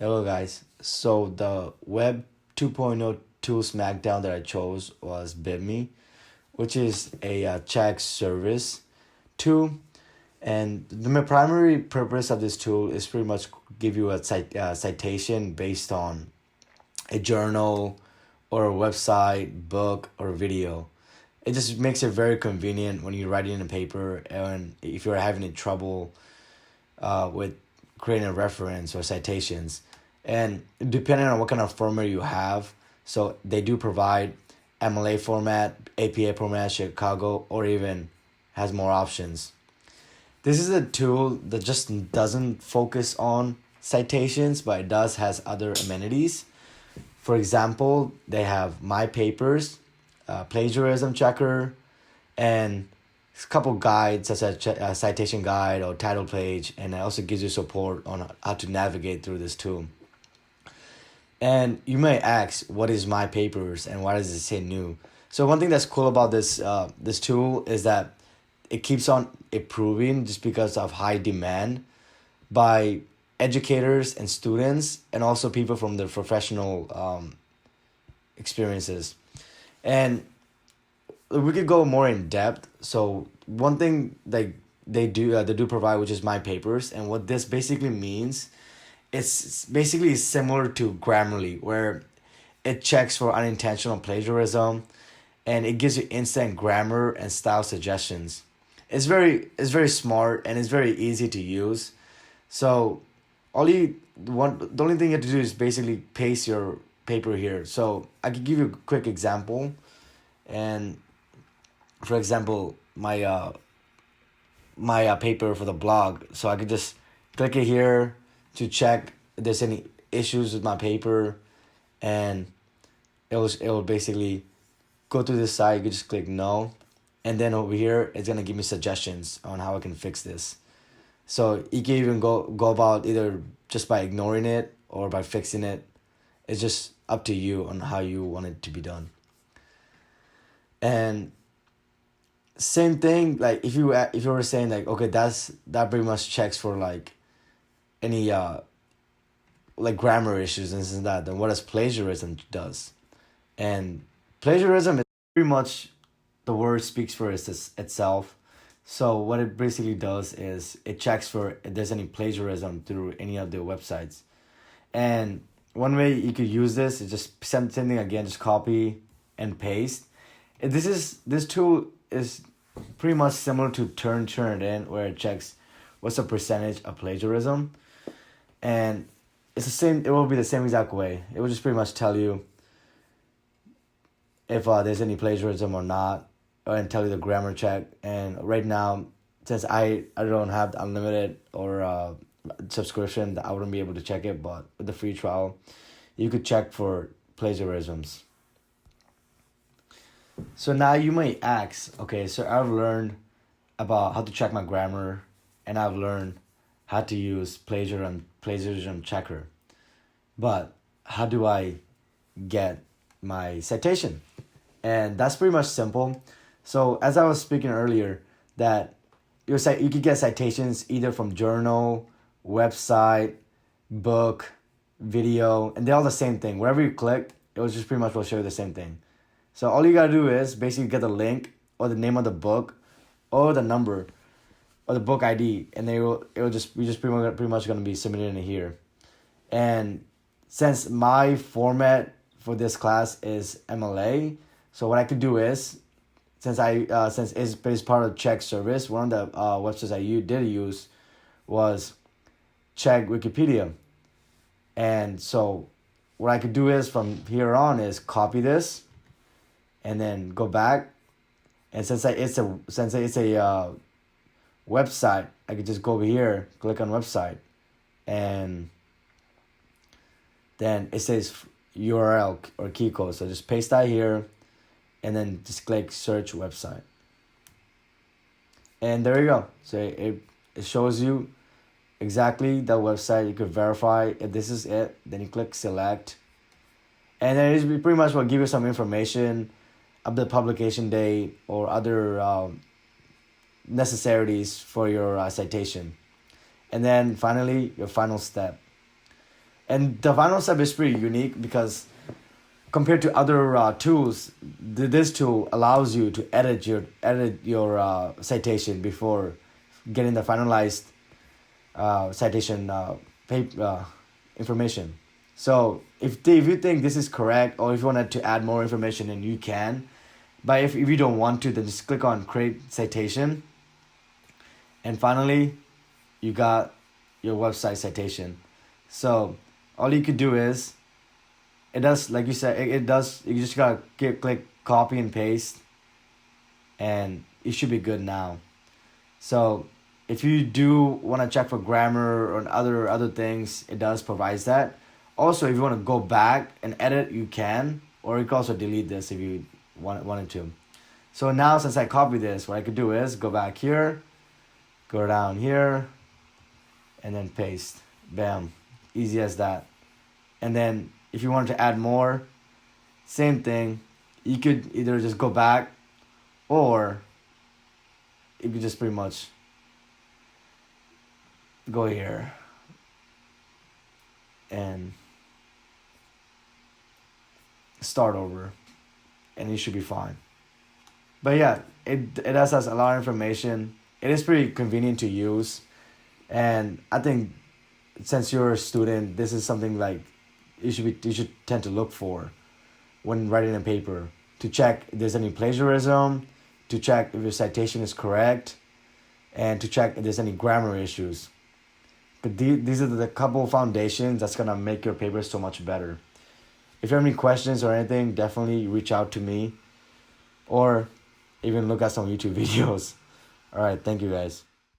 Hello, guys. So the Web 2.0 tool Smackdown that I chose was BibMe, which is a check service tool. And my primary purpose of this tool is pretty much give you a citation based on a journal or a website, book, or video. It just makes it very convenient when you're writing in a paper and if you're having trouble with creating a reference or citations. And depending on what kind of format you have, so they do provide MLA format, APA format, Chicago, or even has more options. This is a tool that just doesn't focus on citations, but it does has other amenities. For example, they have my papers, plagiarism checker, and a couple guides such as citation guide or title page, and it also gives you support on how to navigate through this tool. And you may ask, what is my papers and why does it say new? So one thing that's cool about this tool is that it keeps on improving just because of high demand by educators and students, and also people from the professional experiences. And we could go more in depth. So one thing they do provide, which is my papers, and what this basically means, it's basically similar to Grammarly, where it checks for unintentional plagiarism, and it gives you instant grammar and style suggestions. It's very smart and it's very easy to use. So the only thing you have to do is basically paste your paper here. So I could give you a quick example, and for example, my paper for the blog. So I could just click it here to check if there's any issues with my paper, and it will basically go to this side. You could just click no, and then over here it's gonna give me suggestions on how I can fix this. So you can even go about either just by ignoring it or by fixing it. It's just up to you on how you want it to be done. And same thing, like if you were saying like, okay, that pretty much checks for like any like grammar issues and this and that, then what does plagiarism does? And plagiarism is pretty much, the word speaks for itself. So what it basically does is it checks for if there's any plagiarism through any of the websites. And one way you could use this is just same thing again, just copy and paste. This tool is pretty much similar to turn it in, where it checks what's the percentage of plagiarism, and it's the same. It will be the same exact way. It will just pretty much tell you if there's any plagiarism or not, and tell you the grammar check. And right now, since I don't have the unlimited or subscription, I wouldn't be able to check it. But with the free trial, you could check for plagiarisms. So now you may ask, okay, so I've learned about how to check my grammar, and I've learned how to use plagiarism checker. But how do I get my citation? And that's pretty much simple. So as I was speaking earlier, that you could get citations either from journal, website, book, video, and they're all the same thing. Wherever you click, it will just pretty much will show you the same thing. So all you gotta do is basically get the link or the name of the book or the number or the book ID, and it will just we just pretty much gonna be submitted in here. And since my format for this class is MLA, so what I could do is, since it's part of check service, one of the websites did use was check Wikipedia. And so what I could do is from here on is copy this and then go back. And since it's a website, I could just go over here, click on website, and then it says URL or key code. So just paste that here, and then just click search website. And there you go. So it shows you exactly the website. You could verify if this is it. Then you click select, and then it pretty much will give you some information of the publication date or other necessities for your citation. And then finally, your final step. And the final step is pretty unique because compared to other tools, this tool allows you to edit your citation before getting the finalized citation paper information. So if you think this is correct, or if you wanted to add more information, then you can. But if you don't want to, then just click on create citation. And finally, you got your website citation. So all you could do is, it does, like you said, it does, you just gotta click copy and paste, and it should be good now. So if you do want to check for grammar or other things, it does provides that. Also, if you want to go back and edit, you can, or you can also delete this if you wanted to. So now, since I copied this, what I could do is go back here, go down here, and then paste. Bam. Easy as that. And then if you wanted to add more, same thing. You could either just go back, or you could just pretty much go here and start over, and you should be fine. But yeah, it has a lot of information. It is pretty convenient to use, and I think since you're a student, this is something like you should tend to look for when writing a paper, to check if there's any plagiarism, to check if your citation is correct, and to check if there's any grammar issues. But these are the couple foundations that's gonna make your paper so much better. If you have any questions or anything, definitely reach out to me, or even look at some YouTube videos. All right, thank you guys.